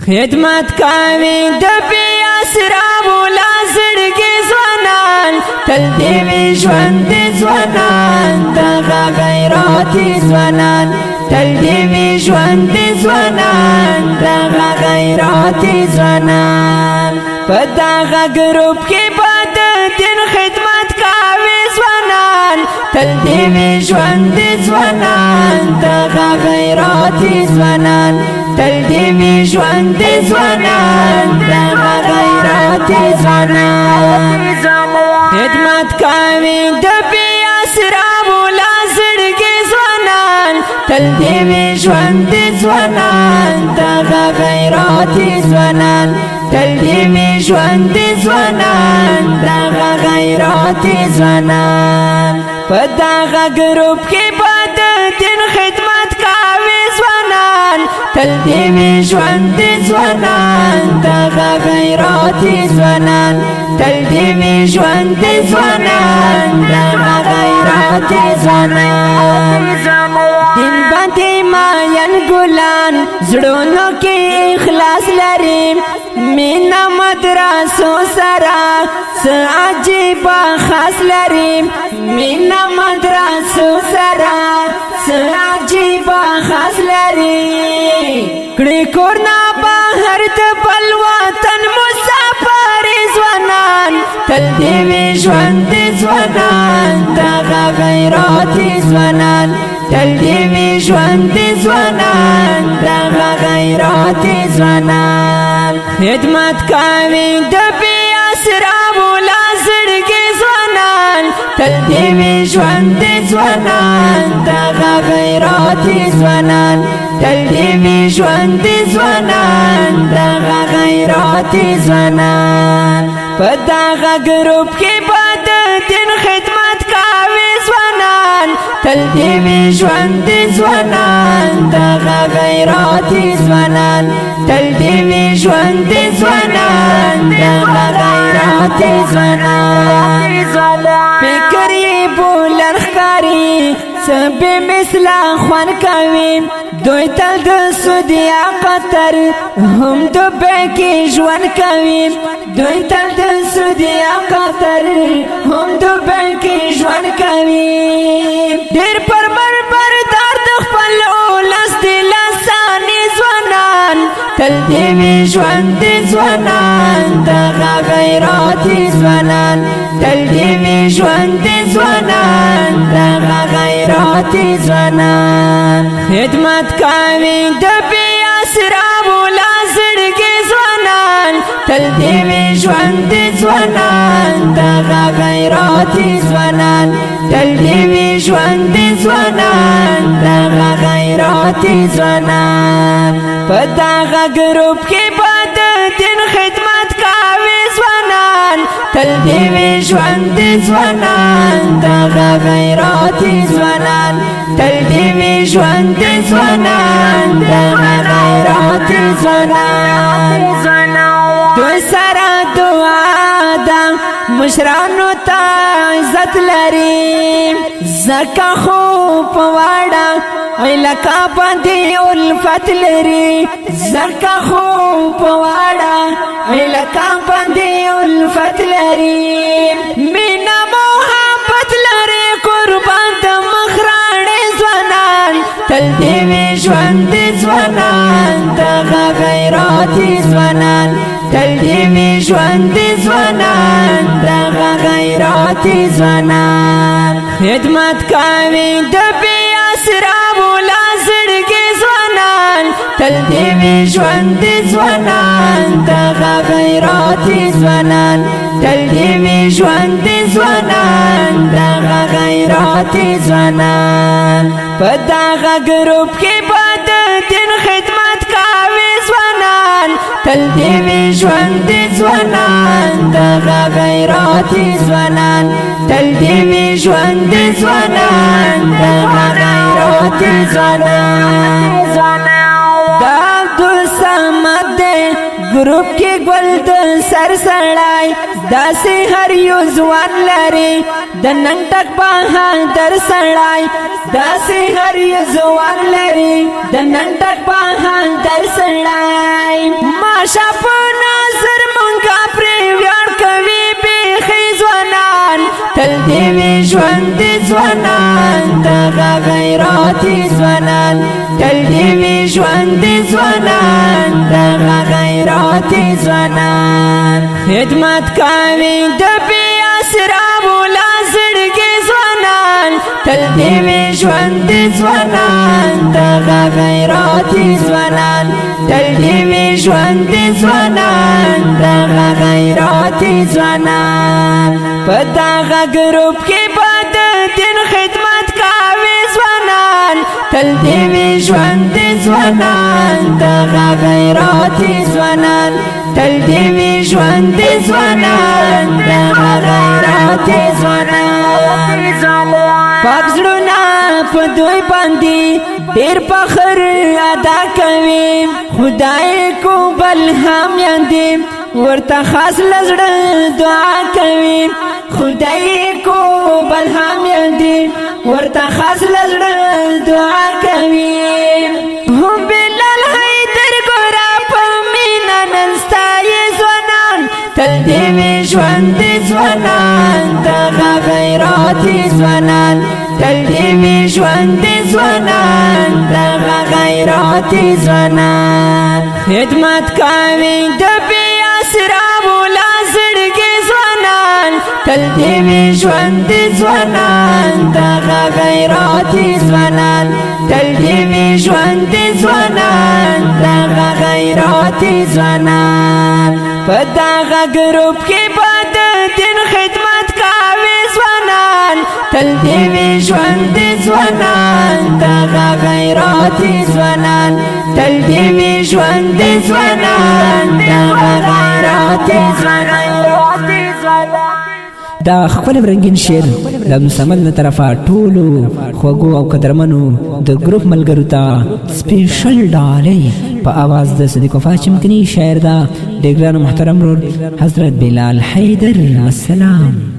خدمت کوي د بی اسراب لا زړګي ځوانان تل دې وي ژوند ځوانان دغه غیرتي ځوانان تل دې وي ژوند ځوانان دغه غیرتي ځوانان په دغه ګروپ کې به د دین خدمت کوي ځوانان تل دې وي ژوند ځوانان دغه غیرتي ځوانان تل دې وي ژوند ځوانان دغه غیرتي ځوانان خدمت کوي د بی اسراب لا زړګي ځوانان تل دې وي ژوند ځوانان دغه غیرتي ځوانان تل دې وي ژوند ځوانان دغه غیرتي ځوانان په دغه ګروپ کې به د دین خدمت کوي ځوانان تل دې وي ژوند ځوانان دغه غیرتي ځوانان تل دې وي ژوند ځوانان دغه غیرتي ځوانان دین باندې ماین ګلان زړونو کې اخلاص لري مینا مدرسو سره څه عجیب خاص لري مینا مدرسو سره څه عجیب خاص لري کړي کورنا بهر د بل وطن مسافر ځوانان تل دې وي ژوند ځوانان دغه غیرتي ځوانان تل دې وي ژوند ځوانان دغه غیرتي ځوانان خدمت کوي د بی اسراب لا زړګي ځوانان تل دې وي ژوند ځوانان دغه غیرتي ځوانان تل دې وي ژوند ځوانان دغه غیرتي ځوانان په دغه ګروپ کې به د دین خدمت کوي ځوانان تل دې وي ژوند ځوانان دغه غیرتي ځوانان تل دې وي ژوند ځوانان دغه غیرتي ځوانان فکر یې بولن ښکاري څه بې مثله خوند کوي دوی تل د سود یا قطر هم دوبۍ کې ژوند کوي دوی تل د سود یا قطر هم دوبۍ کې ژوند کوي ډېر پر بربردار د خپل اولس د لسانې ځوانان تل دې وي ژوند ځوانان دغه غیرتي ځوانان تل دې وي ژوند ځوانان دغه غیرتي ځوانان خدمت کوي د بی اسراب لا زړګي ځوانان تل دې وي ژوند ځوانان دغه غیرتي ځوانان تل دې وي ژوند ځوانان دغه غیرتي ځوانان په دغه ګروپ کې به د دین خدمت کوي ځوانان تل دې وي ژوند ځوانان دغه غیرتي ځوانان تل دې وي ژوند ځوانان دغه غیرتي ځوانان دوی سره دعا ده مشرانو ته عزت لري زکه خو په واړه لکه باندې الفت لري زکه خو په واړه لکه باندې الفت لري مینا محبت لري قربان د مخراڼې ځوانان تل دې وي ژوند ځوانان دغه غیرتي ځوانان تل دې وي ژوند ځوانان دغه غیرتي ځوانان خدمت کوي د بی اسراب لا زړګي ځوانان تل دې وي ژوند ځوانان دغه غیرتي ځوانان تل دې وي ژوند ځوانان دغه غیرتي ځوانان په دغه ګروپ کې به د دین خدمت کوي ځوانان تل دې وي ژوند ځوانان دغه غیرتي ځوانان تل دې وي ژوند ځوانان دغه غیرتي ځوانان د عبدالصمد ګروپ کې ګل د سر سړای داسې هر یو ځوان لري د نن ټک بهادر سړای داسې هر یو ځوان لري د نن ټک بهادر سړای شپو ناصر منگا پری ویار کوي بیخی ځوانان تل دې وي ژوند ځوانان دغه غیراتي ځوانان تل دې وي ژوند ځوانان دغه غیراتي ځوانان خدمت کوي د بې اسرابو لا زړګي ځوانان تل دې وي ژوند ځوانان دغه غیراتي ځوانان تل دې وي ژوند ځوانان دغه غیراتي ځوانان په دغه ګروپ کې به د دین خدمت کوي ځوانان تل دې وي ژوند ځوانان دغه غیراتي ځوانان تل دې وي ژوند ځوانان دغه غیراتي ځوانان پاک زړونه په دوی باندې ډېر فخر ادا کوي خدای کو بل هم یاندې ورته خاص لزړه دعا کوي خدای کو بل هم یاندې ورته خاص لزړه دعا کوي هم بلال حیدر ګورا په مینا نن ستایي ځوانان تل دې وي ژوند ځوانان دغه غیراتي ځوانان تل دې وي ژوند ځوانان دغه غیراتي ځوانان خدمت کوي د بې اسرابو لا زړګي ځوانان تل دې وي ژوند ځوانان دغه غیراتي ځوانان تل دې وي ژوند ځوانان دغه غیراتي ځوانان په دغه ګروپ کې به د دین خدمت کوي ځوانان تل دې وي ژوند ځوانان دغه غیراتي ځوانان تل دې وي ژوند ځوانان دغه غیراتي ځوانان دا خپل رنگین شعر د مسمل له طرفه ټولو خوږو او قدرمنو د ګروپ ملګرو ته سپیشل ډالۍ په आवाज د صدیق وفا چمکني شاعر دا د ګران محترم رور حضرت بلال حیدر السلام